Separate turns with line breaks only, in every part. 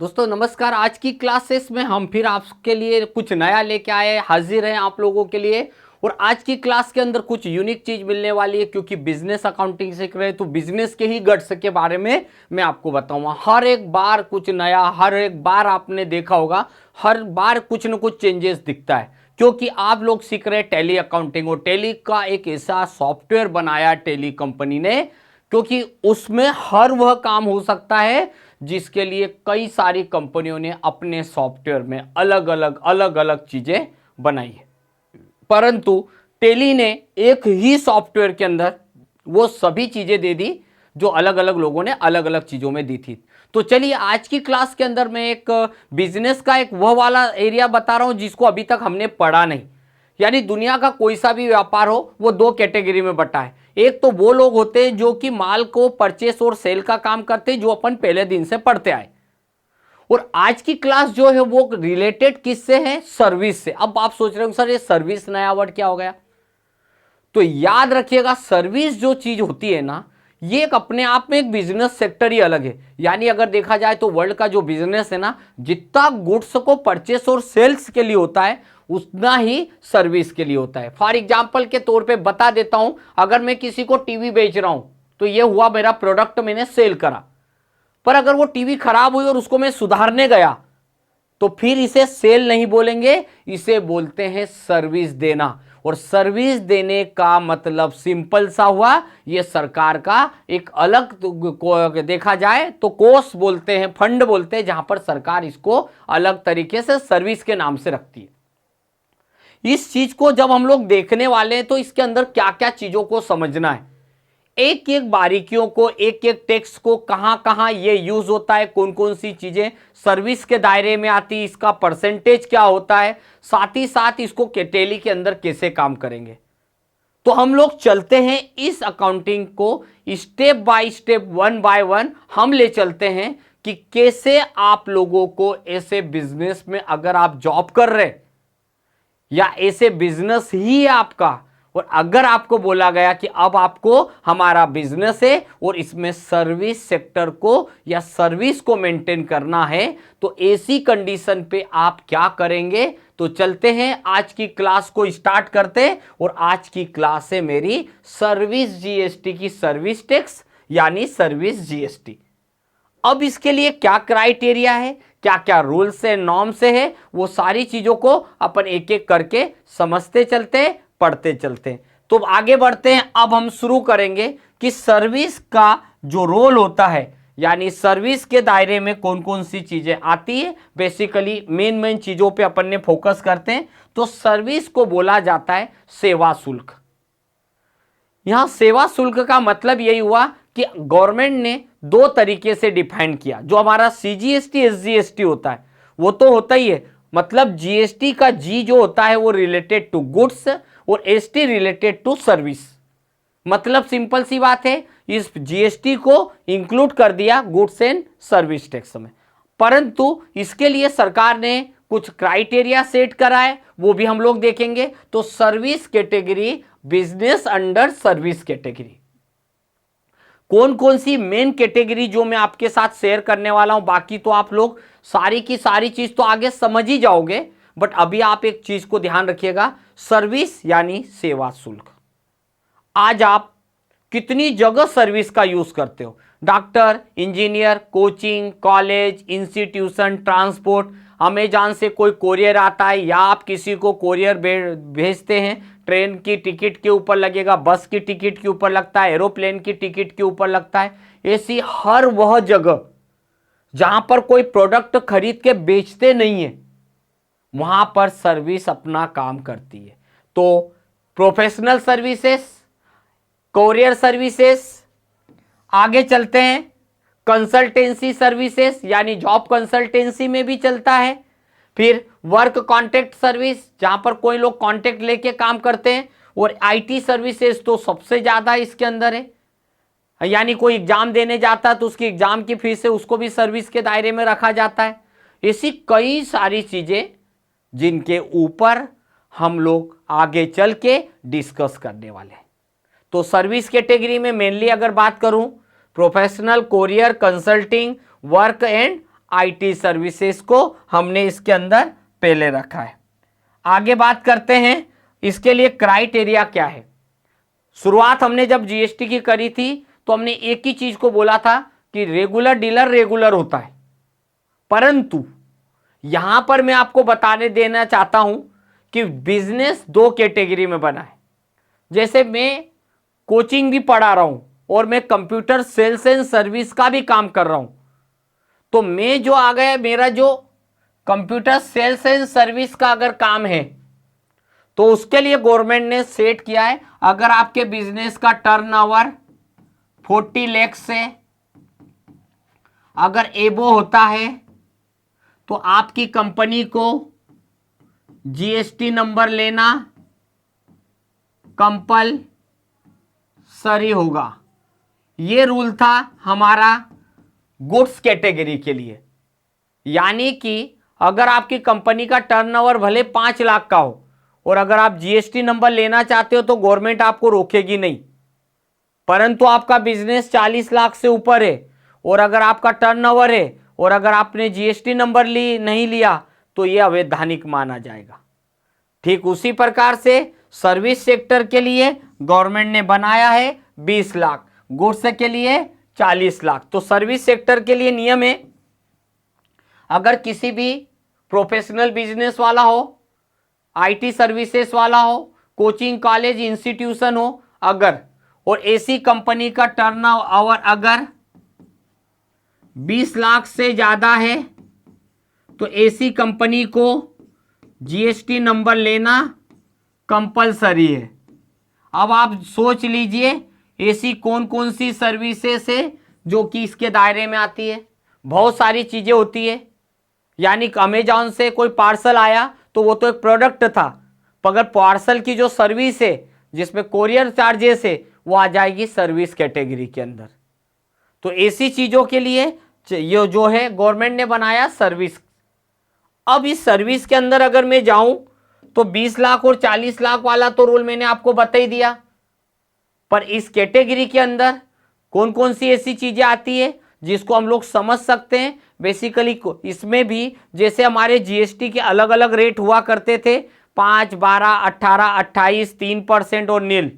दोस्तों नमस्कार। आज की क्लासेस में हम फिर आपके लिए कुछ नया लेके आए हाजिर हैं आप लोगों के लिए। और आज की क्लास के अंदर कुछ यूनिक चीज मिलने वाली है, क्योंकि बिजनेस अकाउंटिंग सीख रहे हैं तो बिजनेस के ही गट्स के बारे में मैं आपको बताऊंगा। हर एक बार कुछ नया, हर एक बार आपने देखा होगा, हर बार कुछ न कुछ चेंजेस दिखता है, क्योंकि आप लोग सीख रहे हैं टैली अकाउंटिंग। और टैली का एक ऐसा सॉफ्टवेयर बनाया टैली कंपनी ने, क्योंकि उसमें हर वह काम हो सकता है जिसके लिए कई सारी कंपनियों ने अपने सॉफ्टवेयर में अलग अलग चीजें बनाई है। परंतु टेली ने एक ही सॉफ्टवेयर के अंदर वो सभी चीजें दे दी जो अलग अलग लोगों ने अलग अलग चीजों में दी थी। तो चलिए आज की क्लास के अंदर मैं एक बिजनेस का एक वह वाला एरिया बता रहा हूं जिसको अभी तक हमने पढ़ा नहीं। यानी दुनिया का कोई सा भी व्यापार हो वो दो कैटेगरी में बटा है। एक तो वो लोग होते हैं जो कि माल को परचेस और सेल का काम करते हैं, जो अपन पहले दिन से पढ़ते आए। और आज की क्लास जो है वो रिलेटेड किससे है? सर्विस से। अब आप सोच रहे हो सर ये सर्विस नया वर्ड क्या हो गया? तो याद रखिएगा, सर्विस जो चीज होती है ना, ये एक अपने आप में एक बिजनेस सेक्टर ही अलग है। यानी अगर देखा जाए तो वर्ल्ड का जो बिजनेस है ना, जितना गुड्स को परचेस और सेल्स के लिए होता है उतना ही सर्विस के लिए होता है। फॉर एग्जाम्पल के तौर पे बता देता हूं, अगर मैं किसी को टीवी बेच रहा हूं तो ये हुआ मेरा प्रोडक्ट, मैंने सेल करा। पर अगर वो टीवी खराब हुई और उसको मैं सुधारने गया तो फिर इसे सेल नहीं बोलेंगे, इसे बोलते हैं सर्विस देना। और सर्विस देने का मतलब सिंपल सा हुआ, ये सरकार का एक अलग देखा जाए तो कोष बोलते हैं, फंड बोलते हैं, जहां पर सरकार इसको अलग तरीके से सर्विस के नाम से रखती है। इस चीज को जब हम लोग देखने वाले हैं तो इसके अंदर क्या क्या चीजों को समझना है, एक एक बारीकियों को, एक एक टेक्स्ट को, कहां कहां ये यूज होता है, कौन कौन सी चीजें सर्विस के दायरे में आती है, इसका परसेंटेज क्या होता है, साथ ही साथ इसको टेली के अंदर कैसे काम करेंगे। तो हम लोग चलते हैं इस अकाउंटिंग को step by step, one by one हम ले चलते हैं कि कैसे आप लोगों को ऐसे बिजनेस में, अगर आप जॉब कर रहे या ऐसे बिजनेस ही है आपका, और अगर आपको बोला गया कि अब आपको हमारा बिजनेस है और इसमें सर्विस सेक्टर को या सर्विस को मेंटेन करना है, तो ऐसी कंडीशन पे आप क्या करेंगे। तो चलते हैं आज की क्लास को स्टार्ट करते हैं। और आज की क्लास है मेरी सर्विस जीएसटी की, सर्विस टैक्स यानी सर्विस जीएसटी। अब इसके लिए क्या क्राइटेरिया है, क्या क्या रूल्स है, नॉर्म्स है, वो सारी चीजों को अपन एक एक करके समझते चलते, पढ़ते चलते। तो आगे बढ़ते हैं। अब हम शुरू करेंगे कि सर्विस का जो रोल होता है, यानी सर्विस के दायरे में कौन कौन सी चीजें आती है। बेसिकली मेन चीजों पे अपन ने फोकस करते हैं। तो सर्विस को बोला जाता है सेवा शुल्क। यहां सेवा शुल्क का मतलब यही हुआ कि गवर्नमेंट ने दो तरीके से डिफाइन किया। जो हमारा सीजीएसटी एसजीएसटी होता है वो तो होता ही है, मतलब जीएसटी का जी जो होता है वो रिलेटेड टू गुड्स और एसटी रिलेटेड टू सर्विस। मतलब सिंपल सी बात है, इस जीएसटी को इंक्लूड कर दिया गुड्स एंड सर्विस टैक्स में। परंतु इसके लिए सरकार ने कुछ क्राइटेरिया सेट करा है, वो भी हम लोग देखेंगे। तो service category, business under service category, कौन कौन सी मेन कैटेगरी जो मैं आपके साथ शेयर करने वाला हूं। बाकी तो आप लोग सारी की सारी चीज तो आगे समझ ही जाओगे, बट अभी आप एक चीज को ध्यान रखिएगा, सर्विस यानी सेवा शुल्क। आज आप कितनी जगह सर्विस का यूज करते हो? Doctor, engineer, coaching, college, institution, transport, Amazon से कोई कोरियर आता है या आप किसी को कोरियर भेजते हैं, ट्रेन की टिकट के ऊपर लगेगा, बस की टिकट के ऊपर लगता है, एरोप्लेन की टिकट के ऊपर लगता है। ऐसी हर वह जगह जहां पर कोई प्रोडक्ट खरीद के बेचते नहीं है, वहां पर सर्विस अपना काम करती है। तो प्रोफेशनल सर्विसेज, कोरियर सर्विसेज, आगे चलते हैं कंसल्टेंसी सर्विसेज, यानी जॉब कंसल्टेंसी में भी चलता है। फिर वर्क कॉन्ट्रैक्ट सर्विस, जहां पर कोई लोग कॉन्ट्रैक्ट लेके काम करते हैं। और आईटी सर्विसेज तो सबसे ज्यादा इसके अंदर है, यानी कोई एग्जाम देने जाता है तो उसकी एग्जाम की फीस है, उसको भी सर्विस के दायरे में रखा जाता है। ऐसी कई सारी चीजें जिनके ऊपर हम लोग आगे चल के डिस्कस करने वाले हैं। तो सर्विस कैटेगरी में मेनली अगर बात करूं, professional, courier, consulting, work and IT services को हमने इसके अंदर पहले रखा है। आगे बात करते हैं इसके लिए क्राइटेरिया क्या है। शुरुआत हमने जब जीएसटी की करी थी तो हमने एक ही चीज को बोला था कि रेगुलर डीलर रेगुलर होता है, परंतु यहां पर मैं आपको बताने देना चाहता हूं कि बिजनेस दो कैटेगरी में बना है। जैसे मैं कोचिंग भी पढ़ा रहा हूं और मैं कंप्यूटर सेल्स एंड सर्विस का भी काम कर रहा हूं, तो मैं जो आ गया मेरा जो कंप्यूटर सेल्स एंड सर्विस का अगर काम है तो उसके लिए गवर्नमेंट ने सेट किया है, अगर आपके बिजनेस का टर्नओवर 40 लाख से अगर एबो होता है तो आपकी कंपनी को जीएसटी नंबर लेना कंपलसरी होगा। ये रूल था हमारा गुड्स कैटेगरी के लिए। यानी कि अगर आपकी कंपनी का टर्नओवर भले 5 लाख का हो और अगर आप जीएसटी नंबर लेना चाहते हो तो गवर्नमेंट आपको रोकेगी नहीं, परंतु आपका बिजनेस 40 लाख से ऊपर है और अगर आपका टर्नओवर है और अगर आपने जीएसटी नंबर नहीं लिया तो यह अवैधानिक माना जाएगा। ठीक उसी प्रकार से सर्विस सेक्टर के लिए गवर्नमेंट ने बनाया है 20 लाख, गुड्स के लिए 40 लाख। तो सर्विस सेक्टर के लिए नियम है, अगर किसी भी प्रोफेशनल बिजनेस वाला हो, आईटी सर्विसेज वाला हो, कोचिंग कॉलेज इंस्टीट्यूशन हो अगर, और ऐसी कंपनी का टर्नओवर अगर 20 लाख से ज्यादा है तो ऐसी कंपनी को जीएसटी नंबर लेना कंपलसरी है। अब आप सोच लीजिए ऐसी कौन कौन सी सर्विसेज है जो कि इसके दायरे में आती है। बहुत सारी चीजें होती है, यानी अमेजॉन से कोई पार्सल आया तो वो तो एक प्रोडक्ट था, पर अगर पार्सल की जो सर्विस है जिसमें कोरियर चार्जेस है वो आ जाएगी सर्विस कैटेगरी के अंदर। तो ऐसी चीजों के लिए ये जो है गवर्नमेंट ने बनाया सर्विस। अब इस सर्विस के अंदर अगर मैं जाऊं तो 20 लाख और 40 लाख वाला तो रूल मैंने आपको बता ही दिया, पर इस कैटेगरी के अंदर कौन कौन सी ऐसी चीजें आती है जिसको हम लोग समझ सकते हैं। बेसिकली इसमें भी जैसे हमारे जीएसटी के अलग अलग रेट हुआ करते थे 5, 12, 18, 28, 3% और नील,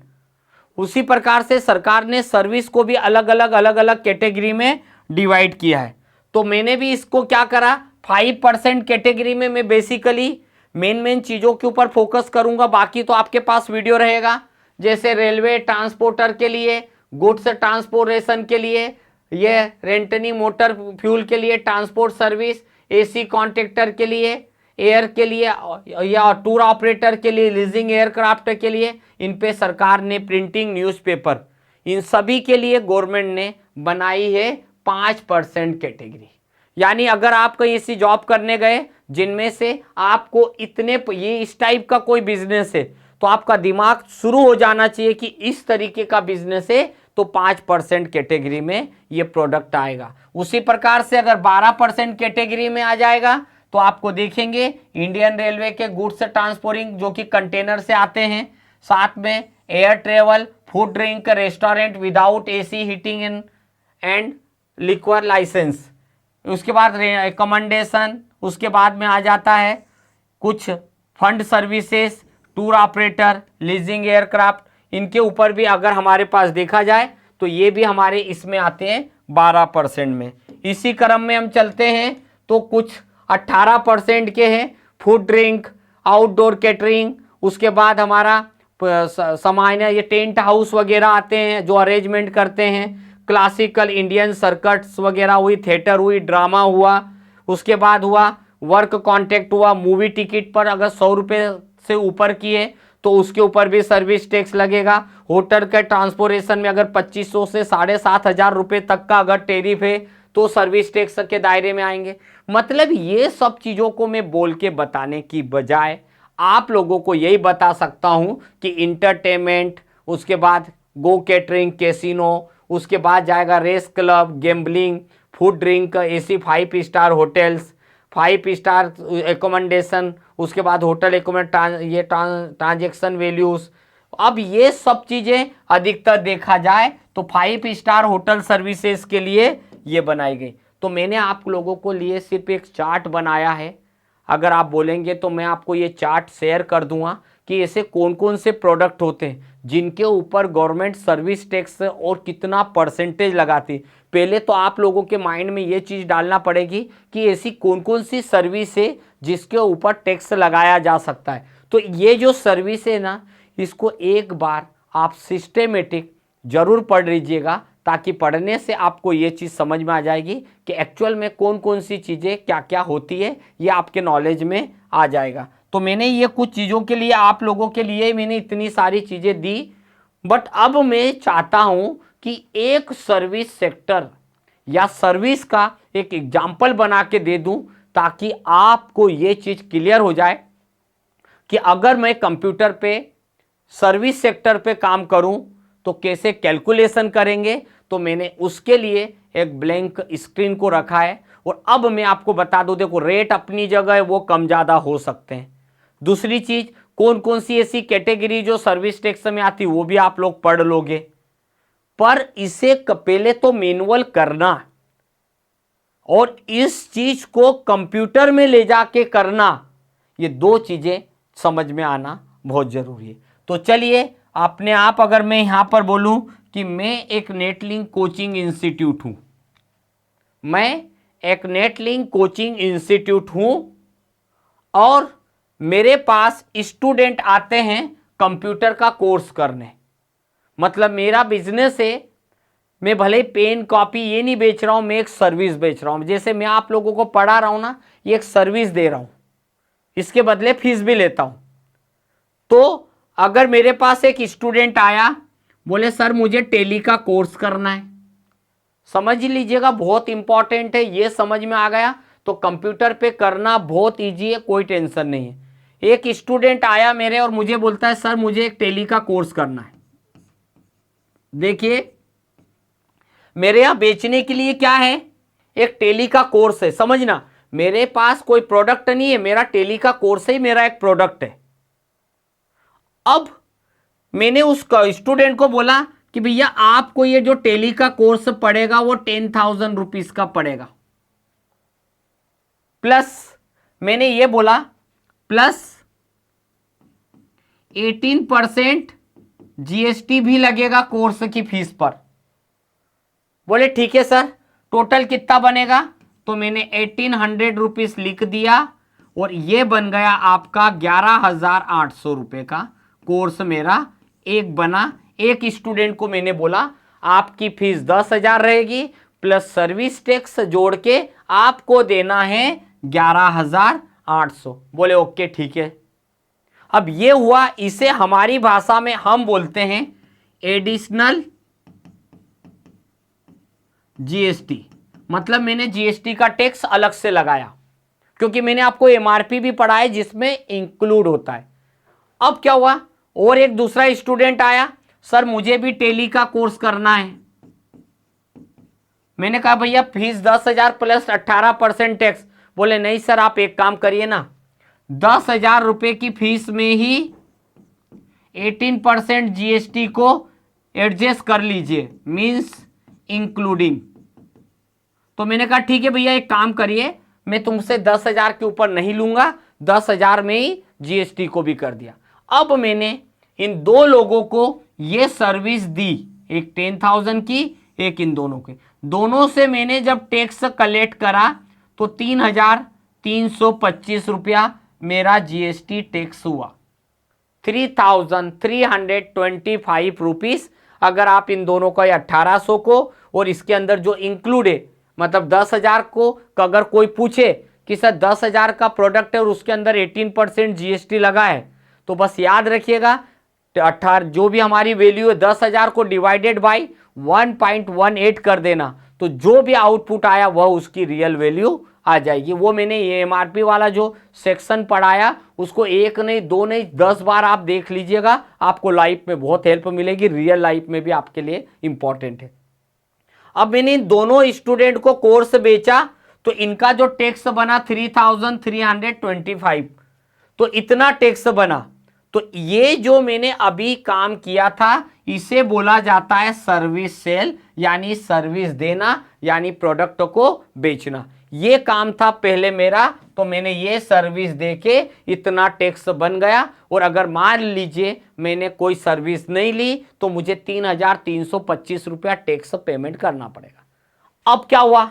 उसी प्रकार से सरकार ने सर्विस को भी अलग अलग कैटेगरी में डिवाइड किया है। तो मैंने भी इसको क्या करा 5% कैटेगरी में मैं बेसिकली मेन चीजों के ऊपर फोकस करूंगा, बाकी तो आपके पास वीडियो रहेगा। जैसे रेलवे ट्रांसपोर्टर के लिए, गुड्स ट्रांसपोर्टेशन के लिए, ये रेंटनी मोटर फ्यूल के लिए ट्रांसपोर्ट सर्विस, एसी कॉन्ट्रैक्टर के लिए, एयर के लिए या टूर ऑपरेटर के लिए, लीजिंग एयरक्राफ्ट के लिए, इन पे सरकार ने प्रिंटिंग न्यूज़पेपर, इन सभी के लिए गवर्नमेंट ने बनाई है 5% कैटेगरी। यानी अगर आप कोई ऐसी जॉब करने गए जिनमें से आपको इतने ये इस टाइप का कोई बिजनेस है तो आपका दिमाग शुरू हो जाना चाहिए कि इस तरीके का बिजनेस है तो 5% कैटेगरी में ये प्रोडक्ट आएगा। उसी प्रकार से अगर 12% कैटेगरी में आ जाएगा तो आपको देखेंगे इंडियन रेलवे के गुड्स ट्रांसपोर्टिंग जो कि कंटेनर से आते हैं, साथ में air travel, food drink, restaurant without AC heating and liquor license, उसके बाद रिकमेंडेशन, उसके बाद में आ जाता है कुछ fund services, tour operator, leasing aircraft, इनके ऊपर भी अगर हमारे पास देखा जाए तो ये भी हमारे इसमें आते हैं 12% में। इसी क्रम में हम चलते हैं तो कुछ 18% के हैं फूड ड्रिंक, आउटडोर कैटरिंग, उसके बाद हमारा सामान्य ये टेंट हाउस वगैरह आते हैं जो अरेंजमेंट करते हैं, क्लासिकल इंडियन सर्कट्स वगैरह हुई, थिएटर हुई, ड्रामा हुआ, उसके बाद हुआ वर्क कॉन्ट्रैक्ट हुआ, मूवी टिकट पर अगर 100 रुपये से ऊपर की है तो उसके ऊपर भी सर्विस टैक्स लगेगा। होटल के ट्रांसपोर्टेशन में अगर 2500 से 7,500 रुपये तक का अगर टैरिफ है तो सर्विस टैक्स के दायरे में आएंगे। मतलब ये सब चीज़ों को मैं बोल के बताने की बजाय आप लोगों को यही बता सकता हूँ कि इंटरटेनमेंट, उसके बाद गो कैटरिंग, कैसीनो, उसके बाद जाएगा race club, gambling, food drink, AC 5 star hotels, 5 star accommodation, उसके बाद होटल ये ट्रांजैक्शन वैल्यूज। अब ये सब चीज़ें अधिकतर देखा जाए तो 5 स्टार होटल सर्विसेज के लिए ये बनाई गई। तो तो मैंने आप लोगों को लिए सिर्फ एक चार्ट बनाया है। अगर आप बोलेंगे तो मैं आपको ये चार्ट शेयर कर दूंगा कि ऐसे कौन कौन से प्रोडक्ट होते हैं जिनके ऊपर गवर्नमेंट सर्विस टैक्स और कितना परसेंटेज लगाती। पहले तो आप लोगों के माइंड में ये चीज़ डालना पड़ेगी कि ऐसी कौन कौन सी सर्विस है जिसके ऊपर टैक्स लगाया जा सकता है। तो ये जो सर्विस है ना, इसको एक बार आप सिस्टेमेटिक जरूर पढ़ लीजिएगा, ताकि पढ़ने से आपको ये चीज़ समझ में आ जाएगी कि एक्चुअल में कौन कौन सी चीज़ें क्या क्या होती है, ये आपके नॉलेज में आ जाएगा। तो मैंने ये कुछ चीज़ों के लिए आप लोगों के लिए मैंने इतनी सारी चीज़ें दी, बट अब मैं चाहता हूँ कि एक सर्विस सेक्टर या सर्विस का एक एग्जाम्पल बना के दे दूँ, ताकि आपको ये चीज़ क्लियर हो जाए कि अगर मैं कंप्यूटर पे सर्विस सेक्टर पे काम करूं तो कैसे कैलकुलेशन करेंगे। तो मैंने उसके लिए एक ब्लैंक स्क्रीन को रखा है। और अब मैं आपको बता दूं, देखो रेट अपनी जगह है, वो कम ज़्यादा हो सकते हैं। दूसरी चीज़, कौन कौन सी ऐसी कैटेगरी जो सर्विस टैक्स में आती वो भी आप लोग पढ़ लोगे, पर इसे पहले तो मैनुअल करना और इस चीज को कंप्यूटर में ले जाके करना, ये दो चीजें समझ में आना बहुत जरूरी है। तो चलिए, अपने आप अगर मैं यहां पर बोलूं कि मैं एक नेटलिंक कोचिंग इंस्टीट्यूट हूं, मैं एक नेटलिंक कोचिंग इंस्टीट्यूट हूं और मेरे पास स्टूडेंट आते हैं कंप्यूटर का कोर्स करने। मतलब मेरा बिजनेस है, मैं भले पेन कॉपी ये नहीं बेच रहा हूं, मैं एक सर्विस बेच रहा हूं। जैसे मैं आप लोगों को पढ़ा रहा हूं ना, ये एक सर्विस दे रहा हूं, इसके बदले फीस भी लेता हूं। तो अगर मेरे पास एक स्टूडेंट आया, बोले सर मुझे टेली का कोर्स करना है, समझ लीजिएगा बहुत इंपॉर्टेंट है, ये समझ में आ गया तो कंप्यूटर पे करना बहुत ईजी है, कोई टेंशन नहीं है। एक स्टूडेंट आया मेरे और मुझे बोलता है सर मुझे एक टेली का कोर्स करना है। देखिए मेरे यहां बेचने के लिए क्या है, एक टेली का कोर्स है। समझना, मेरे पास कोई प्रोडक्ट नहीं है, मेरा टेली का कोर्स ही मेरा एक प्रोडक्ट है। अब मैंने उस स्टूडेंट को बोला कि भैया आपको ये जो टेली का कोर्स पड़ेगा वो 10,000 रुपीज का पड़ेगा, प्लस मैंने ये बोला प्लस 18% जीएसटी भी लगेगा कोर्स की फीस पर। बोले ठीक है सर, टोटल कितना बनेगा? तो मैंने 1800 रुपीज लिख दिया और ये बन गया आपका 11,800 रुपए का कोर्स मेरा एक बना। एक स्टूडेंट को मैंने बोला आपकी फीस 10,000 रहेगी, प्लस सर्विस टैक्स जोड़ के आपको देना है 11,800। बोले ओके ठीक है। अब ये हुआ, इसे हमारी भाषा में हम बोलते हैं एडिशनल जीएसटी। मतलब मैंने जीएसटी का टैक्स अलग से लगाया, क्योंकि मैंने आपको एमआरपी भी पढ़ा है जिसमें इंक्लूड होता है। अब क्या हुआ, और एक दूसरा स्टूडेंट आया, सर मुझे भी टेली का कोर्स करना है। मैंने कहा भैया फीस 10,000 प्लस 18% टैक्स। बोले नहीं सर, आप एक काम करिए ना, 10,000 रुपए की फीस में ही 18% जीएसटी को एडजस्ट कर लीजिए, मींस इंक्लूडिंग। तो मैंने कहा ठीक है भैया, एक काम करिए, मैं तुमसे 10,000 के ऊपर नहीं लूंगा, 10,000 में ही जीएसटी को भी कर दिया। अब मैंने इन दो लोगों को ये सर्विस दी, एक 10,000 की, एक इन दोनों की। दोनों से मैंने जब टैक्स कलेक्ट करा तो 3,325 रुपया मेरा जीएसटी टैक्स हुआ, 3,325 रुपीज। अगर आप इन दोनों का 1,800 को और इसके अंदर जो इंक्लूड है, मतलब 10,000 को अगर कोई पूछे कि सर 10,000 का प्रोडक्ट है और उसके अंदर 18% जीएसटी लगा है, तो बस याद रखिएगा 18 जो भी हमारी वैल्यू है 10,000 को डिवाइडेड बाय 1.18 कर देना, तो जो भी आउटपुट आया वह उसकी रियल वैल्यू आ जाएगी। वो मैंने ये एमआरपी वाला जो सेक्शन पढ़ाया उसको एक नहीं, दो नहीं, 10 बार आप देख लीजिएगा, आपको लाइफ में बहुत हेल्प मिलेगी, रियल लाइफ में भी आपके लिए इंपॉर्टेंट है। अब मैंने इन दोनों स्टूडेंट को कोर्स बेचा तो इनका जो टैक्स बना 3,325, तो इतना टैक्स बना। तो ये जो मैंने अभी काम किया था इसे बोला जाता है सर्विस सेल, यानी सर्विस देना, यानी प्रोडक्ट को बेचना। ये काम था पहले मेरा, तो मैंने ये सर्विस देके इतना टैक्स बन गया। और अगर मान लीजिए मैंने कोई सर्विस नहीं ली तो मुझे 3,325 रुपया टैक्स पेमेंट करना पड़ेगा। अब क्या हुआ,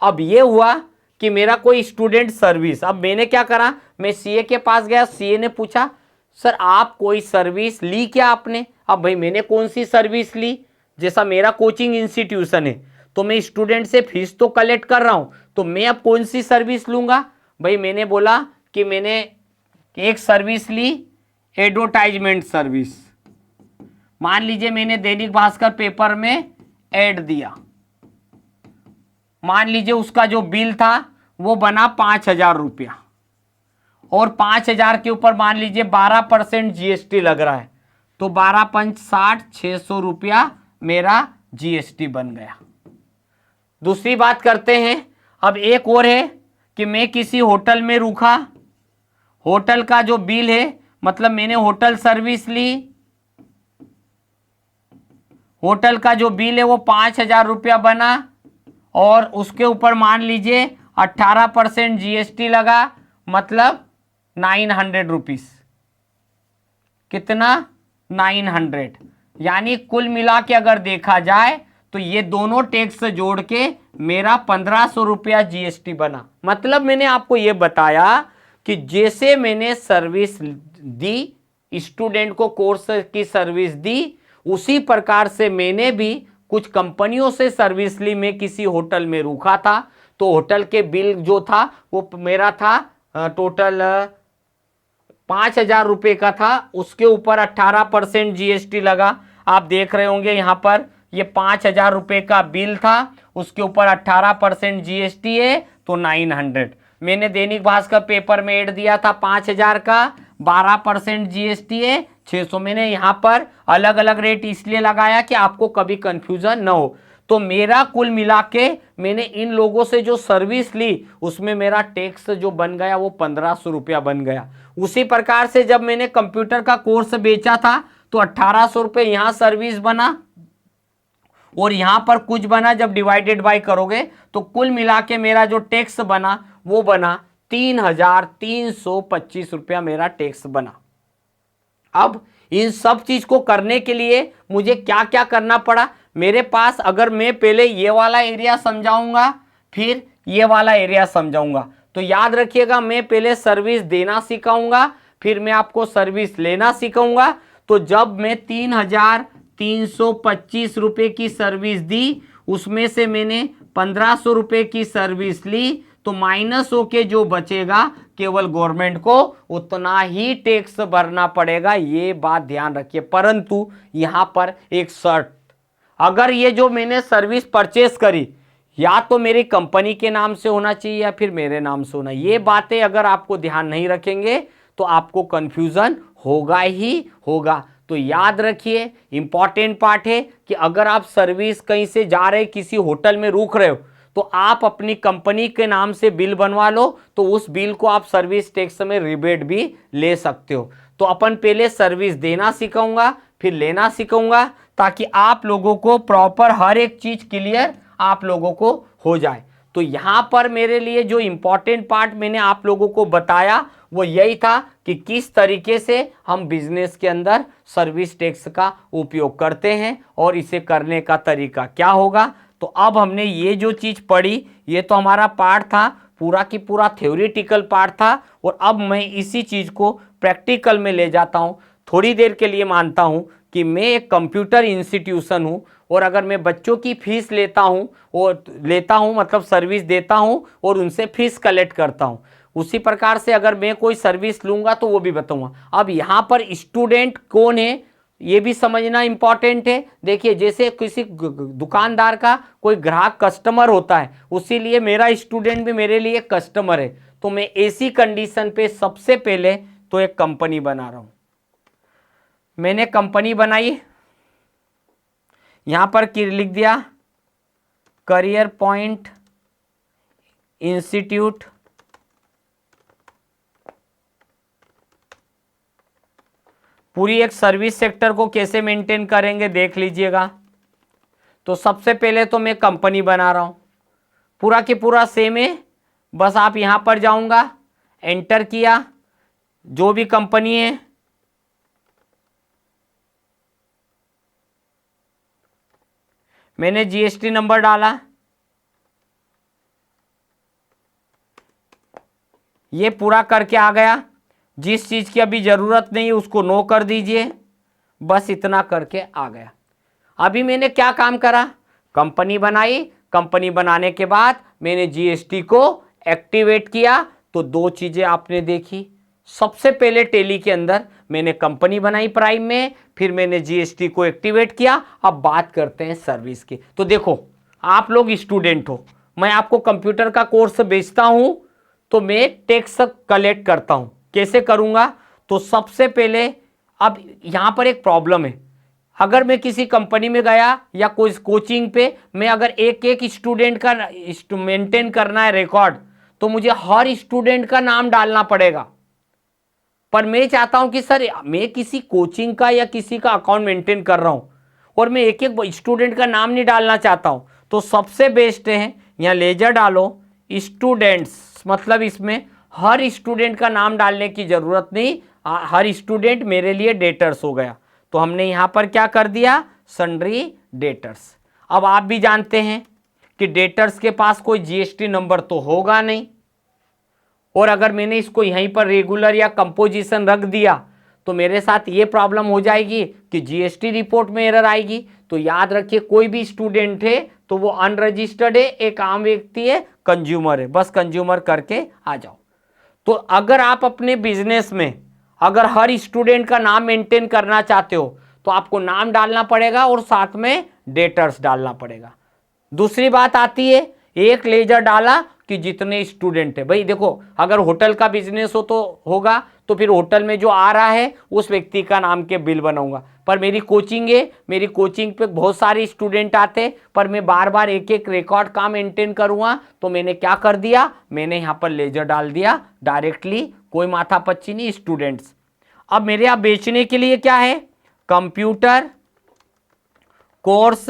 अब ये हुआ कि मेरा कोई स्टूडेंट सर्विस, अब मैंने क्या करा, मैं सीए के पास गया, सीए ने पूछा सर आप कोई सर्विस ली क्या आपने। अब भाई मैंने कौन सी सर्विस ली, जैसा मेरा कोचिंग इंस्टीट्यूशन है तो मैं स्टूडेंट से फीस तो कलेक्ट कर रहा हूं, तो मैं अब कौन सी सर्विस लूंगा। भाई मैंने बोला कि मैंने एक सर्विस ली, एडवर्टाइजमेंट सर्विस। मान लीजिए मैंने दैनिक भास्कर पेपर में एड दिया, मान लीजिए उसका जो बिल था वो बना 5,000 रुपया, और 5,000 के ऊपर मान लीजिए 12% जीएसटी लग रहा है, तो 12 पंच 60, 600 रुपया मेरा जीएसटी बन गया। दूसरी बात करते हैं, अब एक और है कि मैं किसी होटल में रुका, होटल का जो बिल है, मतलब मैंने होटल सर्विस ली, होटल का जो बिल है वो 5,000 रुपया बना, और उसके ऊपर मान लीजिए 18% जीएसटी लगा, मतलब 900 रुपीस। कितना, 900। यानी कुल मिला के अगर देखा जाए तो ये दोनों टैक्स जोड़ के मेरा 1,500 रुपया जीएसटी बना। मतलब मैंने आपको ये बताया कि जैसे मैंने सर्विस दी, स्टूडेंट को कोर्स की सर्विस दी, उसी प्रकार से मैंने भी कुछ कंपनियों से सर्विस ली। मैं किसी होटल में रुका था तो होटल के बिल जो था वो मेरा था टोटल 5,000 रुपये का था, उसके ऊपर 18% जीएसटी लगा। आप देख रहे होंगे यहाँ पर ये 5,000 रुपये का बिल था, उसके ऊपर 18% जीएसटी है तो 900। मैंने दैनिक भास्कर पेपर में ऐड दिया था 5,000 का, 12% जीएसटी है 600। मैंने यहाँ पर अलग अलग रेट इसलिए लगाया कि आपको कभी कंफ्यूजन न हो। तो मेरा कुल मिला के मैंने इन लोगों से जो सर्विस ली उसमें मेरा टैक्स जो बन गया वो 1,500 रुपया बन गया। उसी प्रकार से जब मैंने कंप्यूटर का कोर्स बेचा था तो 1,800 रुपये यहाँ सर्विस बना, और यहां पर कुछ बना, जब डिवाइडेड बाय करोगे तो कुल मिला के मेरा जो टैक्स बना वो बना 3,325 रुपया मेरा टैक्स बना। अब इन सब चीज को करने के लिए मुझे क्या क्या करना पड़ा, मेरे पास अगर मैं पहले ये वाला एरिया समझाऊंगा फिर ये वाला एरिया समझाऊंगा, तो याद रखिएगा मैं पहले सर्विस देना सिखाऊंगा फिर मैं आपको सर्विस लेना सिखाऊंगा। तो जब मैं 3,325 रुपये की सर्विस दी, उसमें से मैंने 1,500 रुपये की सर्विस ली, तो माइनस होके जो बचेगा केवल गवर्नमेंट को उतना ही टैक्स भरना पड़ेगा, ये बात ध्यान रखिए। परंतु यहां पर एक शर्त, अगर ये जो मैंने सर्विस परचेस करी या तो मेरी कंपनी के नाम से होना चाहिए या फिर मेरे नाम से होना, ये बातें अगर आपको ध्यान नहीं रखेंगे तो आपको कंफ्यूजन होगा ही होगा। तो याद रखिए, इंपॉर्टेंट पार्ट है कि अगर आप सर्विस कहीं से जा रहे, किसी होटल में रुक रहे हो, तो आप अपनी कंपनी के नाम से बिल बनवा लो, तो उस बिल को आप सर्विस टैक्स में रिबेट भी ले सकते हो। तो अपन पहले सर्विस देना सिखाऊंगा फिर लेना सिखाऊंगा, ताकि आप लोगों को प्रॉपर हर एक चीज क्लियर आप लोगों को हो जाए। तो यहां पर मेरे लिए जो इंपॉर्टेंट पार्ट मैंने आप लोगों को बताया वो यही था कि किस तरीके से हम बिजनेस के अंदर सर्विस टैक्स का उपयोग करते हैं और इसे करने का तरीका क्या होगा। तो अब हमने ये जो चीज पढ़ी ये तो हमारा पार्ट था, पूरा की पूरा थ्योरेटिकल पार्ट था, और अब मैं इसी चीज को प्रैक्टिकल में ले जाता हूं। थोड़ी देर के लिए मानता हूं कि मैं एक कंप्यूटर इंस्टीट्यूशन हूं, और अगर मैं बच्चों की फीस लेता हूं मतलब सर्विस देता हूं और उनसे फीस कलेक्ट करता हूं, उसी प्रकार से अगर मैं कोई सर्विस लूंगा तो वो भी बताऊंगा। अब यहां पर स्टूडेंट कौन है ये भी समझना इंपॉर्टेंट है। देखिए जैसे किसी दुकानदार का कोई ग्राहक कस्टमर होता है, उसी लिए मेरा स्टूडेंट भी मेरे लिए कस्टमर है। तो मैं ऐसी कंडीशन पे सबसे पहले तो एक कंपनी बना रहा हूं। मैंने कंपनी बनाई, यहां पर लिख दिया करियर पॉइंट इंस्टीट्यूट, पूरी एक सर्विस सेक्टर को कैसे मेंटेन करेंगे देख लीजिएगा। तो सबसे पहले तो मैं कंपनी बना रहा हूँ, पूरा की पूरा सेम है, बस आप यहाँ पर जाऊँगा, एंटर किया, जो भी कंपनी है मैंने जीएसटी नंबर डाला, ये पूरा करके आ गया। जिस चीज़ की अभी ज़रूरत नहीं है उसको नो कर दीजिए, बस इतना करके आ गया। अभी मैंने क्या काम करा, कंपनी बनाई, कंपनी बनाने के बाद मैंने जीएसटी को एक्टिवेट किया। तो दो चीज़ें आपने देखी, सबसे पहले टेली के अंदर मैंने कंपनी बनाई प्राइम में, फिर मैंने जीएसटी को एक्टिवेट किया। अब बात करते हैं सर्विस की। तो देखो, आप लोग स्टूडेंट हो, मैं आपको कंप्यूटर का कोर्स बेचता हूं, तो मैं टैक्स कलेक्ट करता हूं। कैसे करूंगा, तो सबसे पहले अब यहां पर एक प्रॉब्लम है। अगर मैं किसी कंपनी में गया या कोई कोचिंग पे, मैं अगर एक एक स्टूडेंट का मेंटेन करना है रिकॉर्ड, तो मुझे हर स्टूडेंट का नाम डालना पड़ेगा। पर मैं चाहता हूं कि सर मैं किसी कोचिंग का या किसी का अकाउंट मेंटेन कर रहा हूं और मैं एक एक स्टूडेंट का नाम नहीं डालना चाहता हूं। तो सबसे बेस्ट है, यहाँ लेजर डालो, स्टूडेंट्स, मतलब इसमें हर स्टूडेंट का नाम डालने की जरूरत नहीं, हर स्टूडेंट मेरे लिए डेटर्स हो गया। तो हमने यहां पर क्या कर दिया, सन्ड्री डेटर्स। अब आप भी जानते हैं कि डेटर्स के पास कोई जीएसटी नंबर तो होगा नहीं, और अगर मैंने इसको यहीं पर रेगुलर या कंपोजिशन रख दिया तो मेरे साथ ये प्रॉब्लम हो जाएगी कि जीएसटी रिपोर्ट में एरर आएगी। तो याद रखिए, कोई भी स्टूडेंट है तो वो अनरजिस्टर्ड है, एक आम व्यक्ति है, कंज्यूमर है, बस कंज्यूमर करके आ जाओ। तो अगर आप अपने बिजनेस में अगर हर स्टूडेंट का नाम मेंटेन करना चाहते हो तो आपको नाम डालना पड़ेगा और साथ में डेटर्स डालना पड़ेगा। दूसरी बात आती है, एक लेजर डाला कि जितने स्टूडेंट है, भाई देखो अगर होटल का बिजनेस हो तो होगा, तो फिर होटल में जो आ रहा है उस व्यक्ति का नाम के बिल बनाऊंगा। पर मेरी कोचिंग है, मेरी कोचिंग पे बहुत सारे स्टूडेंट आते, पर मैं बार बार एक एक रिकॉर्ड का मेंटेन करूंगा। तो मैंने क्या कर दिया, मैंने यहाँ पर लेजर डाल दिया डायरेक्टली, कोई माथापच्ची नहीं, स्टूडेंट्स। अब मेरे यहाँ बेचने के लिए क्या है, कंप्यूटर कोर्स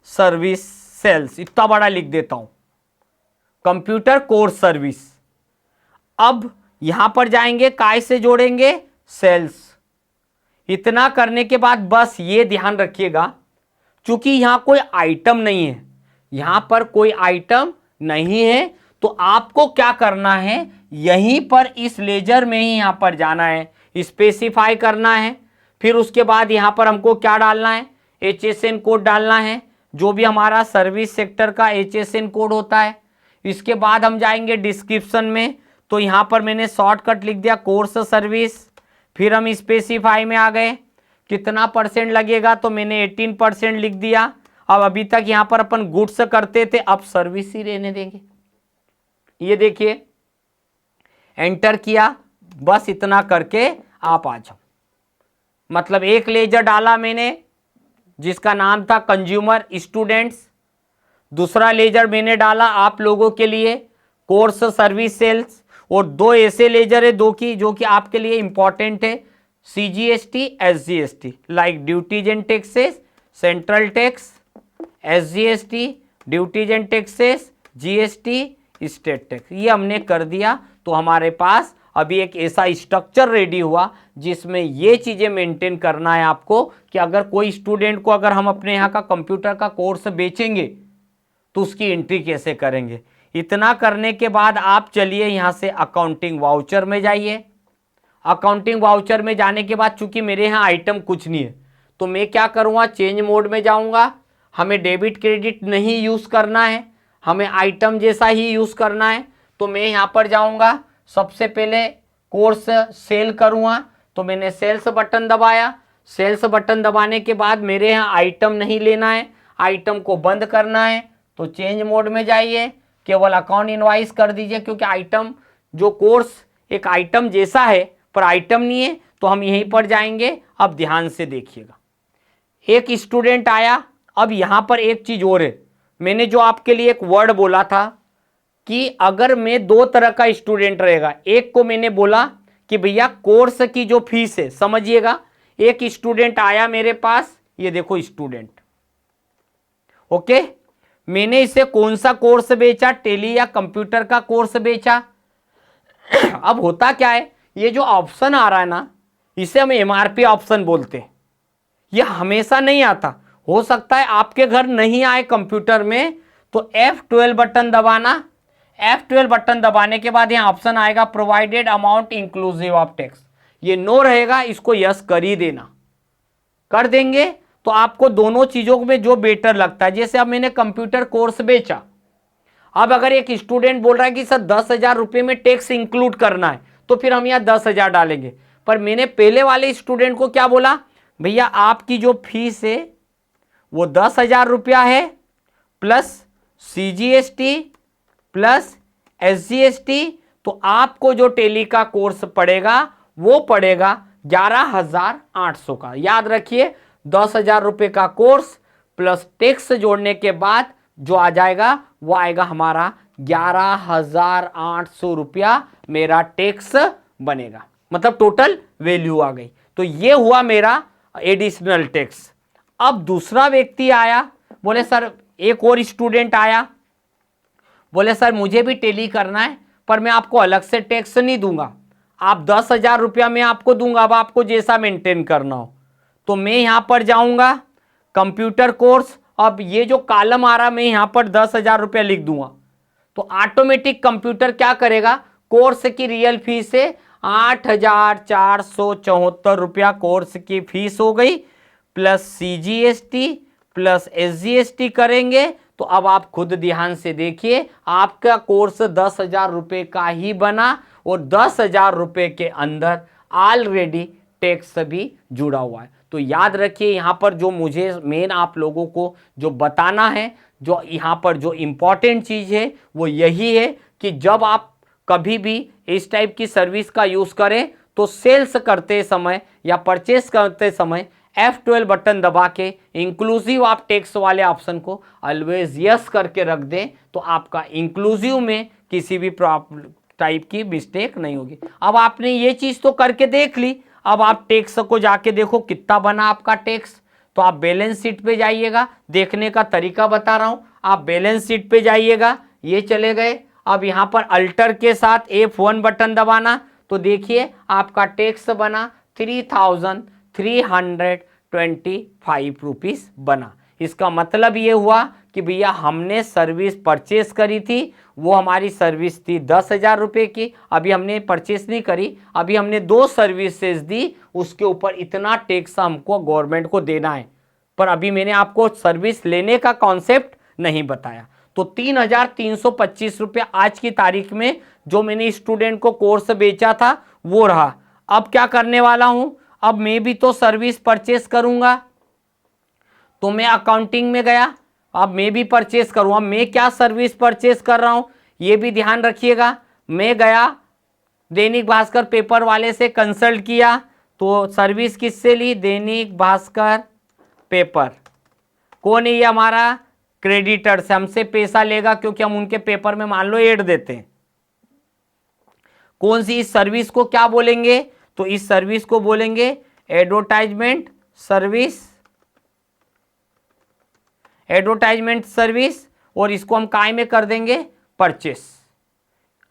सर्विस सेल्स, इतना बड़ा लिख देता हूं, कंप्यूटर कोर्स सर्विस। अब यहां पर जाएंगे, काय से जोड़ेंगे, सेल्स। इतना करने के बाद बस ये ध्यान रखिएगा, चूंकि यहां कोई आइटम नहीं है, यहां पर कोई आइटम नहीं है, तो आपको क्या करना है, यहीं पर इस लेजर में ही यहां पर जाना है, स्पेसिफाई करना है। फिर उसके बाद यहां पर हमको क्या डालना है, HSN कोड डालना है, जो भी हमारा सर्विस सेक्टर का HSN कोड होता है। इसके बाद हम जाएंगे डिस्क्रिप्शन में, तो यहाँ पर मैंने शॉर्टकट लिख दिया कोर्स सर्विस। फिर हम स्पेसिफाई में आ गए, कितना परसेंट लगेगा, तो मैंने 18% लिख दिया। अब अभी तक यहाँ पर अपन गुड्स करते थे, अब सर्विस ही रहने देंगे। ये देखिए, एंटर किया, बस इतना करके आप आ जाओ। मतलब एक लेजर डाला मैंने जिसका नाम था कंज्यूमर स्टूडेंट्स, दूसरा लेजर मैंने डाला आप लोगों के लिए कोर्स सर्विस सेल्स, और दो ऐसे लेजर है दो की जो कि आपके लिए इंपॉर्टेंट है, CGST SGST, like duties and taxes, central tax, SGST duties and taxes, GST state tax. ये हमने कर दिया। तो हमारे पास अभी एक ऐसा स्ट्रक्चर रेडी हुआ जिसमें ये चीज़ें मेंटेन करना है आपको, कि अगर कोई स्टूडेंट को अगर हम अपने यहाँ का कंप्यूटर का कोर्स बेचेंगे तो उसकी एंट्री कैसे करेंगे। इतना करने के बाद आप चलिए यहाँ से अकाउंटिंग वाउचर में जाइए। अकाउंटिंग वाउचर में जाने के बाद चूंकि मेरे यहाँ आइटम कुछ नहीं है, तो मैं क्या करूँगा, चेंज मोड में जाऊँगा। हमें डेबिट क्रेडिट नहीं यूज़ करना है, हमें आइटम जैसा ही यूज़ करना है। तो मैं यहाँ पर जाऊँगा, सबसे पहले कोर्स सेल करूँगा, तो मैंने सेल्स बटन दबाया। सेल्स बटन दबाने के बाद मेरे यहाँ आइटम नहीं लेना है, आइटम को बंद करना है। तो चेंज मोड में जाइए, केवल अकाउंट इनवाइस कर दीजिए, क्योंकि आइटम जो कोर्स एक आइटम जैसा है पर आइटम नहीं है। तो हम यहीं पर जाएंगे। अब ध्यान से देखिएगा, एक स्टूडेंट आया। अब यहाँ पर एक चीज़ और है, मैंने जो आपके लिए एक वर्ड बोला था कि अगर मैं दो तरह का स्टूडेंट रहेगा, एक को मैंने बोला कि भैया कोर्स की जो फीस है, समझिएगा, एक स्टूडेंट आया मेरे पास, ये देखो स्टूडेंट, ओके। मैंने इसे कौन सा कोर्स बेचा, टेली या कंप्यूटर का कोर्स बेचा। अब होता क्या है, ये जो ऑप्शन आ रहा है ना, इसे हम एमआरपी ऑप्शन बोलते हैं। ये हमेशा नहीं आता, हो सकता है आपके घर नहीं आए कंप्यूटर में, तो F12 बटन दबाना। F12 बटन दबाने के बाद यहाँ ऑप्शन आएगा provided amount inclusive of tax, ये नो रहेगा, इसको यस कर ही देना। कर देंगे तो आपको दोनों चीजों में जो बेटर लगता है, जैसे अब मैंने कंप्यूटर कोर्स बेचा, अब अगर एक स्टूडेंट बोल रहा है कि सर 10,000 रुपये में टैक्स इंक्लूड करना है, तो फिर हम यहाँ 10,000 डालेंगे। पर मैंने पहले वाले स्टूडेंट को क्या बोला, भैया आपकी जो फीस है वो 10,000 रुपया है, प्लस CGST प्लस SGST, तो आपको जो टेली का कोर्स पड़ेगा वो पड़ेगा 11,800 का। याद रखिए 10,000 रुपये का कोर्स प्लस टैक्स जोड़ने के बाद जो आ जाएगा वो आएगा हमारा 11,800 रुपया, मेरा टैक्स बनेगा, मतलब टोटल वैल्यू आ गई। तो ये हुआ मेरा एडिशनल टैक्स। अब दूसरा व्यक्ति आया, बोले सर, एक और स्टूडेंट आया, बोले सर मुझे भी टेली करना है, पर मैं आपको अलग से टैक्स नहीं दूंगा, आप 10,000 रुपया मैं आपको दूंगा, अब आपको जैसा मेंटेन करना हो। तो मैं यहां पर जाऊंगा कंप्यूटर कोर्स, अब ये जो कॉलम आ रहा मैं यहां पर 10,000 रुपया लिख दूंगा, तो ऑटोमेटिक कंप्यूटर क्या करेगा, कोर्स की रियल फीस है 8,474 रुपया कोर्स की फीस हो गई, प्लस CGST प्लस SGST करेंगे। तो अब आप खुद ध्यान से देखिए, आपका कोर्स 10,000 रुपये का ही बना, और 10,000 रुपये के अंदर ऑलरेडी टैक्स भी जुड़ा हुआ है। तो याद रखिए, यहाँ पर जो मुझे मेन आप लोगों को जो बताना है, जो यहाँ पर जो इम्पॉर्टेंट चीज़ है वो यही है कि जब आप कभी भी इस टाइप की सर्विस का यूज़ करें, तो सेल्स करते समय या परचेस करते समय F12 बटन दबा के इंक्लूसिव ऑफ टैक्स वाले ऑप्शन को ऑलवेज यस करके रख दें, तो आपका इंक्लूसिव में किसी भी टाइप की मिस्टेक नहीं होगी। अब आपने ये चीज़ तो करके देख ली, अब आप टैक्स को जाके देखो कितना बना आपका टैक्स। तो आप बैलेंस शीट पे जाइएगा, देखने का तरीका बता रहा हूँ, आप बैलेंस शीट पे जाइएगा, ये चले गए। अब यहाँ पर अल्टर के साथ F1 बटन दबाना, तो देखिए आपका टैक्स बना 3,325 रुपीज़ बना। इसका मतलब ये हुआ कि भैया हमने सर्विस परचेस करी थी, वो हमारी सर्विस थी 10,000 रुपये की, अभी हमने परचेस नहीं करी, अभी हमने 2 सर्विसेज दी, उसके ऊपर इतना टैक्स हमको गवर्नमेंट को देना है, पर अभी मैंने आपको सर्विस लेने का कॉन्सेप्ट नहीं बताया। तो 3,325 रुपये आज की तारीख में जो मैंने स्टूडेंट को कोर्स बेचा था वो रहा। अब क्या करने वाला हूं, अब मैं भी तो सर्विस परचेस करूंगा, तो मैं अकाउंटिंग में गया, अब मैं भी परचेस करूँ। अब मैं क्या सर्विस परचेस कर रहा हूँ ये भी ध्यान रखिएगा। मैं गया दैनिक भास्कर पेपर वाले से कंसल्ट किया, तो सर्विस किससे ली, दैनिक भास्कर पेपर। कौन है ये, हमारा क्रेडिटर से हमसे पैसा लेगा, क्योंकि हम उनके पेपर में मान लो एड देते हैं। कौन सी, इस सर्विस को क्या बोलेंगे, तो इस सर्विस को बोलेंगे एडवर्टाइजमेंट सर्विस, एडवर्टाइजमेंट सर्विस, और इसको हम काय में कर देंगे, परचेस।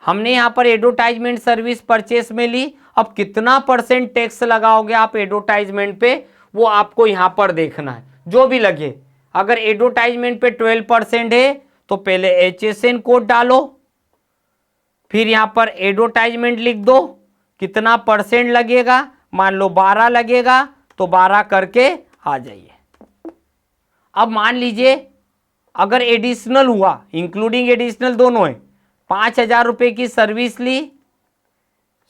हमने यहां पर एडवर्टाइजमेंट सर्विस परचेस में ली। अब कितना % टैक्स लगाओगे आप एडवर्टाइजमेंट पे, वो आपको यहां पर देखना है, जो भी लगे। अगर एडवर्टाइजमेंट पे 12% है तो पहले HSN कोड डालो, फिर यहां पर एडवर्टाइजमेंट लिख दो, कितना % लगेगा, मान लो 12 लगेगा, तो 12 करके आ जाइए। अब मान लीजिए अगर एडिशनल हुआ, इंक्लूडिंग एडिशनल दोनों है, 5,000 रुपये की सर्विस ली,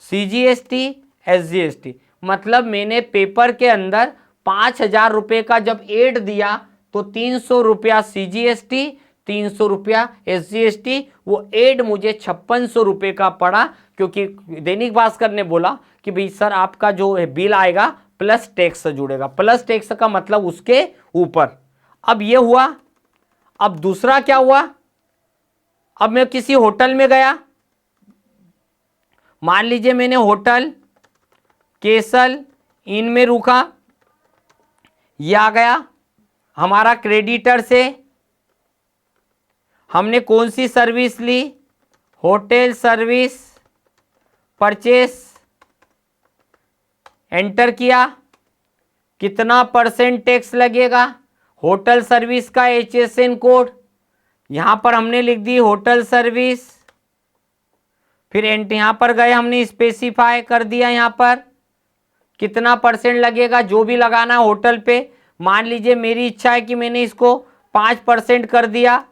CGST SGST, मतलब मैंने पेपर के अंदर 5,000 रुपये का जब एड दिया, तो 300 रुपया CGST, 300 रुपया SGST, वो एड मुझे 5600 रुपये का पड़ा, क्योंकि दैनिक भास्कर ने बोला कि भाई सर आपका जो बिल आएगा प्लस टैक्स जुड़ेगा, प्लस टैक्स का मतलब उसके ऊपर। अब ये हुआ। अब दूसरा क्या हुआ, अब मैं किसी होटल में गया, मान लीजिए मैंने होटल केसल इन में रुका, ये आ गया हमारा क्रेडिटर से। हमने कौन सी सर्विस ली, होटल सर्विस परचेस, एंटर किया, कितना परसेंट टैक्स लगेगा, होटल सर्विस का HSN कोड, यहां पर हमने लिख दी होटल सर्विस, फिर यहां पर गए हमने स्पेसिफाई कर दिया यहां पर कितना परसेंट लगेगा, जो भी लगाना है होटल पे। मान लीजिए मेरी इच्छा है कि मैंने इसको 5% कर दिया।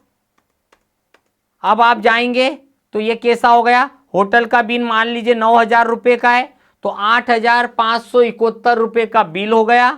अब आप जाएंगे तो ये कैसा हो गया, होटल का बिल मान लीजिए 9,000 रुपये का है तो 8,571 रुपये का बिल हो गया,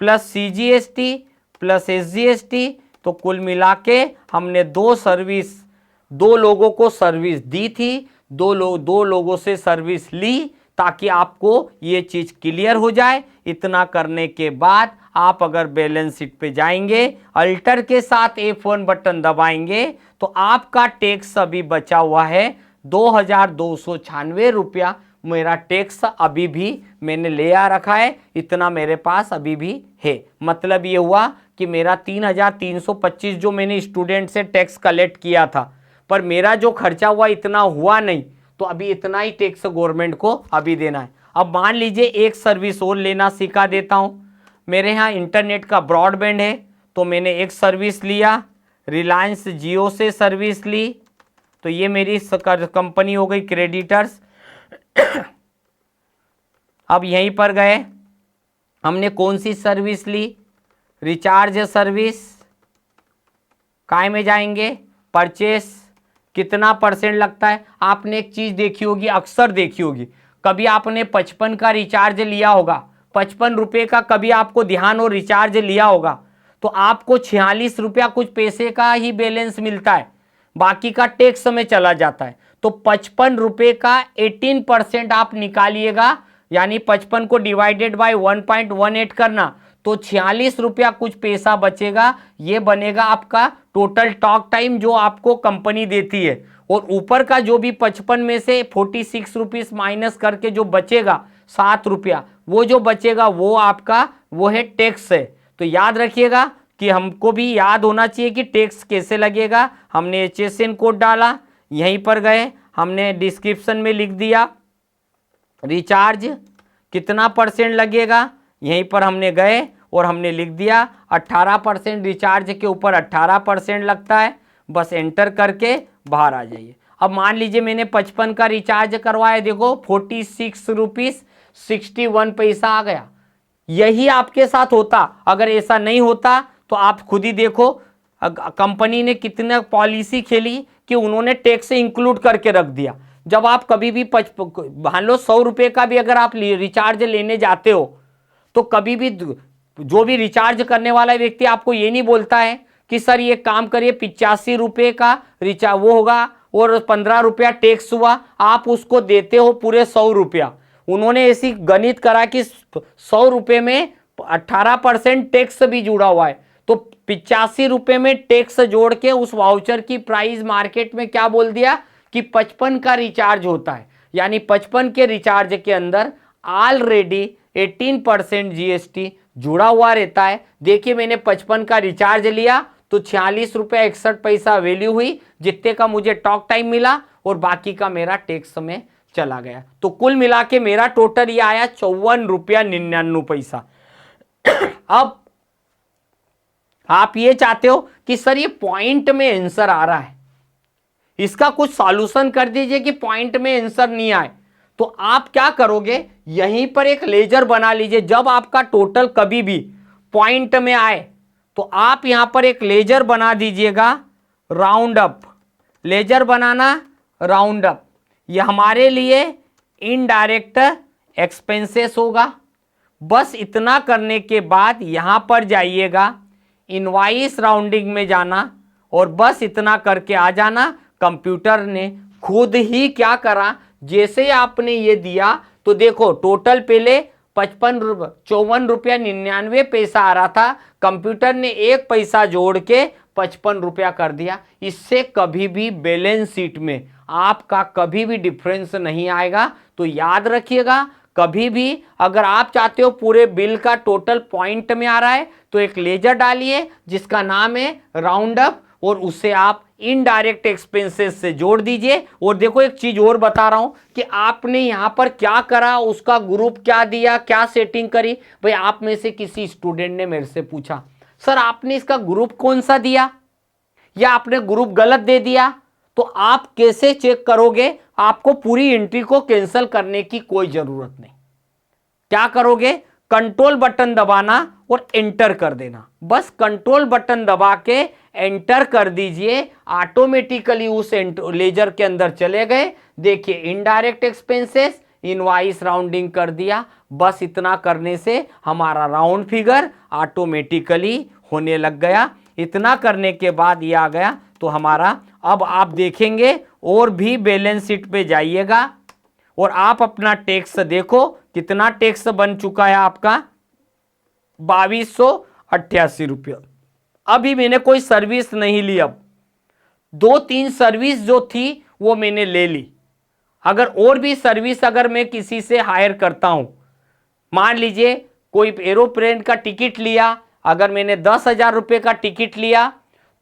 प्लस CGST प्लस SGST। तो कुल मिला के हमने दो लोगों को सर्विस दी थी, दो लोगों से सर्विस ली, ताकि आपको ये चीज क्लियर हो जाए। इतना करने के बाद आप अगर बैलेंस शीट पे जाएंगे, अल्टर के साथ F1 बटन दबाएंगे तो आपका टैक्स अभी बचा हुआ है 2,296 रुपया। मेरा टैक्स अभी भी मैंने ले आ रखा है, इतना मेरे पास अभी भी है। मतलब ये हुआ कि मेरा 3,325 जो मैंने स्टूडेंट से टैक्स कलेक्ट किया था, पर मेरा जो खर्चा हुआ इतना हुआ नहीं, तो अभी इतना ही टैक्स गवर्नमेंट को अभी देना है। अब मान लीजिए एक सर्विस और लेना सिखा देता हूं। मेरे यहाँ इंटरनेट का ब्रॉडबैंड है, तो मैंने एक सर्विस लिया, रिलायंस जियो से सर्विस ली, तो ये मेरी कंपनी हो गई क्रेडिटर्स। अब यहीं पर गए, हमने कौन सी सर्विस ली, रिचार्ज सर्विस, काय में जाएंगे, परचेस, कितना परसेंट लगता है। आपने एक चीज देखी होगी, अक्सर देखी होगी, कभी आपने 55 का रिचार्ज लिया होगा, 55 रुपये का कभी आपको ध्यान हो रिचार्ज लिया होगा, तो आपको 46 रुपया कुछ पैसे का ही बैलेंस मिलता है, बाकी का टैक्स में चला जाता है। तो 55 रुपये का 18% आप निकालिएगा, यानी 55 को डिवाइडेड बाय 1.18 करना, तो 46 रुपया कुछ पैसा बचेगा। ये बनेगा आपका टोटल टॉक टाइम जो आपको कंपनी देती है, और ऊपर का जो भी 55 में से 46 रुपीस माइनस करके जो बचेगा 7 रुपया, वो जो बचेगा वो आपका वो है टैक्स है। तो याद रखिएगा कि हमको भी याद होना चाहिए कि टैक्स कैसे लगेगा। हमने HSN कोड डाला, यहीं पर गए, हमने डिस्क्रिप्शन में लिख दिया रिचार्ज कितना परसेंट लगेगा, यहीं पर हमने गए और हमने लिख दिया 18%, रिचार्ज के ऊपर 18% लगता है, बस एंटर करके बाहर आ जाइए। अब मान लीजिए मैंने 55 का रिचार्ज करवाया, देखो 46 रुपीस 61 पैसा आ गया। यही आपके साथ होता, अगर ऐसा नहीं होता तो आप खुद ही देखो कंपनी ने कितना पॉलिसी खेली कि उन्होंने टैक्स इंक्लूड करके रख दिया। जब आप कभी भी मान लो 100 रुपये का भी अगर आप रिचार्ज लेने जाते हो, तो कभी भी जो भी रिचार्ज करने वाला व्यक्ति आपको ये नहीं बोलता है कि सर ये काम करिए 85 रुपये का रिचार्ज वो होगा और 15 रुपया टैक्स हुआ, आप उसको देते हो पूरे 100 रुपया। उन्होंने ऐसी गणित करा कि 100 रुपये में 18% टैक्स भी जुड़ा हुआ है, तो 85 रुपये में टैक्स जोड़ के उस वाउचर की प्राइस मार्केट में क्या बोल दिया कि 55 का रिचार्ज होता है। यानी 55 के रिचार्ज के अंदर ऑलरेडी 18% GST जुड़ा हुआ रहता है। देखिए मैंने 55 का रिचार्ज लिया तो 46 रुपये 61 पैसा वैल्यू हुई, जितने का मुझे टॉक टाइम मिला और बाकी का मेरा टैक्स में चला गया। तो कुल मिला के मेरा टोटल ये आया 54 रुपया 99 पैसा। अब आप ये चाहते हो कि सर ये पॉइंट में आंसर आ रहा है, इसका कुछ सॉल्यूशन कर दीजिए कि पॉइंट में आंसर नहीं आए। तो आप क्या करोगे, यहीं पर एक लेजर बना लीजिए। जब आपका टोटल कभी भी पॉइंट में आए तो आप यहां पर एक लेजर बना दीजिएगा, राउंड अप। लेजर बनाना राउंड अप, ये हमारे लिए इनडायरेक्ट एक्सपेंसेस होगा। बस इतना करने के बाद यहां पर जाइएगा, इनवाइस राउंडिंग में जाना और बस इतना करके आ जाना। कंप्यूटर ने खुद ही क्या करा, जैसे आपने ये दिया तो देखो टोटल पहले 54 रुपया 99 पैसा आ रहा था, कंप्यूटर ने 1 पैसा जोड़ के 55 रुपया कर दिया। इससे कभी भी बैलेंस शीट में आपका कभी भी डिफरेंस नहीं आएगा। तो याद रखिएगा, कभी भी अगर आप चाहते हो पूरे बिल का टोटल पॉइंट में आ रहा है तो एक लेजर डालिए जिसका नाम है राउंड अप, और उससे आप इनडायरेक्ट एक्सपेंसेस से जोड़ दीजिए। और देखो एक चीज और बता रहा हूं कि आपने यहां पर क्या करा, उसका ग्रुप क्या दिया, क्या सेटिंग करी। भाई आप में से किसी स्टूडेंट ने मेरे से पूछा सर आपने इसका ग्रुप कौन सा दिया, या आपने ग्रुप गलत दे दिया, तो आप कैसे चेक करोगे? आपको पूरी एंट्री को कैंसिल करने की कोई जरूरत नहीं। क्या करोगे? कंट्रोल बटन दबाना और एंटर कर देना। बस कंट्रोल बटन दबा के एंटर कर दीजिए, ऑटोमेटिकली उस लेजर के अंदर चले गए। देखिए इनडायरेक्ट एक्सपेंसेस, इनवॉइस राउंडिंग कर दिया। बस इतना करने से हमारा राउंड फिगर ऑटोमेटिकली होने लग गया। इतना करने के बाद ये आ गया तो हमारा, अब आप देखेंगे और भी बैलेंस शीट पे जाइएगा और आप अपना टैक्स देखो कितना टैक्स बन चुका है आपका, 2288 रुपये। अभी मैंने कोई सर्विस नहीं ली, अब 2-3 सर्विस जो थी वो मैंने ले ली। अगर और भी सर्विस अगर मैं किसी से हायर करता हूं, मान लीजिए कोई एरोप्लेन का टिकट लिया, अगर मैंने 10,000 रुपये का टिकट लिया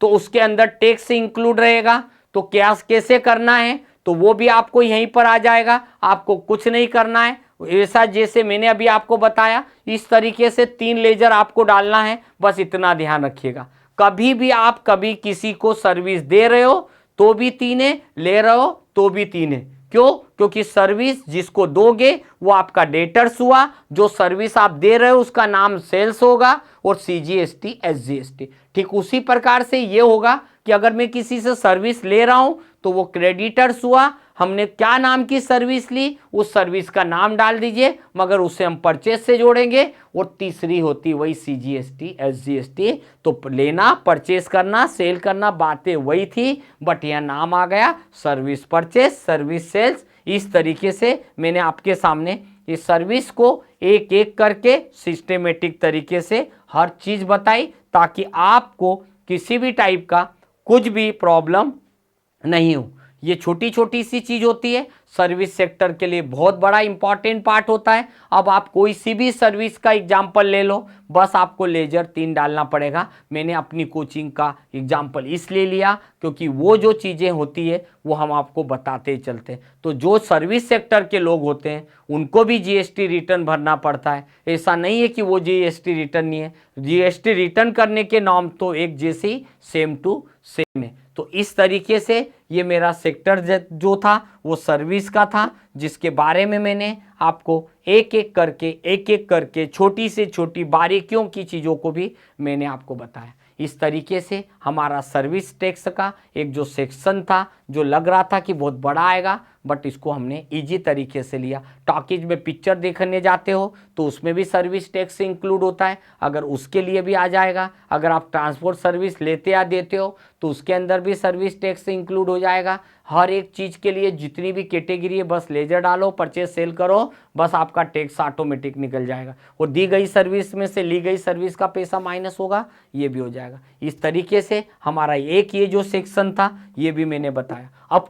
तो उसके अंदर टैक्स इंक्लूड रहेगा। तो क्या कैसे करना है तो वो भी आपको यहीं पर आ जाएगा। आपको कुछ नहीं करना है, ऐसा जैसे मैंने अभी आपको बताया इस तरीके से 3 लेजर आपको डालना है। बस इतना ध्यान रखिएगा, कभी भी आप कभी किसी को सर्विस दे रहे हो तो भी 3 है, ले रहे हो तो भी 3 है। क्यों? क्योंकि सर्विस जिसको दोगे वो आपका डेटर्स हुआ, जो सर्विस आप दे रहे हो उसका नाम सेल्स होगा और CGST SGST। ठीक उसी प्रकार से ये होगा कि अगर मैं किसी से सर्विस ले रहा हूं तो वो क्रेडिटर्स हुआ, हमने क्या नाम की सर्विस ली उस सर्विस का नाम डाल दीजिए, मगर उसे हम परचेज से जोड़ेंगे। और तीसरी होती वही CGST SGST। तो लेना, परचेज करना, सेल करना, बातें वही थी, बट यह नाम आ गया सर्विस परचेज, सर्विस सेल्स। इस तरीके से मैंने आपके सामने इस सर्विस को एक एक करके सिस्टेमेटिक तरीके से हर चीज बताई, ताकि आपको किसी भी टाइप का कुछ भी प्रॉब्लम नहीं हो। ये छोटी छोटी सी चीज होती है, सर्विस सेक्टर के लिए बहुत बड़ा इंपॉर्टेंट पार्ट होता है। अब आप कोई सी भी सर्विस का एग्जांपल ले लो, बस आपको लेजर 3 डालना पड़ेगा। मैंने अपनी कोचिंग का एग्जांपल इसलिए लिया क्योंकि वो जो चीज़ें होती है वो हम आपको बताते चलते हैं। तो जो सर्विस सेक्टर के लोग होते हैं उनको भी GST रिटर्न भरना पड़ता है। ऐसा नहीं है कि वो GST रिटर्न नहीं है, GST रिटर्न करने के नॉर्म तो एक जैसे ही सेम टू सेम है। तो इस तरीके से ये मेरा सेक्टर जो था वो सर्विस का था, जिसके बारे में मैंने आपको एक एक करके छोटी से छोटी बारीकियों की चीज़ों को भी मैंने आपको बताया। इस तरीके से हमारा सर्विस टैक्स का एक जो सेक्शन था, जो लग रहा था कि बहुत बड़ा आएगा, बट इसको हमने इजी तरीके से लिया। टॉकीज में पिक्चर देखने जाते हो तो उसमें भी सर्विस टैक्स इंक्लूड होता है, अगर उसके लिए भी आ जाएगा। अगर आप ट्रांसपोर्ट सर्विस लेते या देते हो तो उसके अंदर भी सर्विस टैक्स इंक्लूड हो जाएगा। हर एक चीज़ के लिए जितनी भी कैटेगरी है बस लेजर डालो, परचेज सेल करो, बस आपका टैक्स ऑटोमेटिक निकल जाएगा। और दी गई सर्विस में से ली गई सर्विस का पैसा माइनस होगा, ये भी हो जाएगा। इस तरीके से हमारा एक ये जो सेक्शन था ये भी मैंने बताया। अब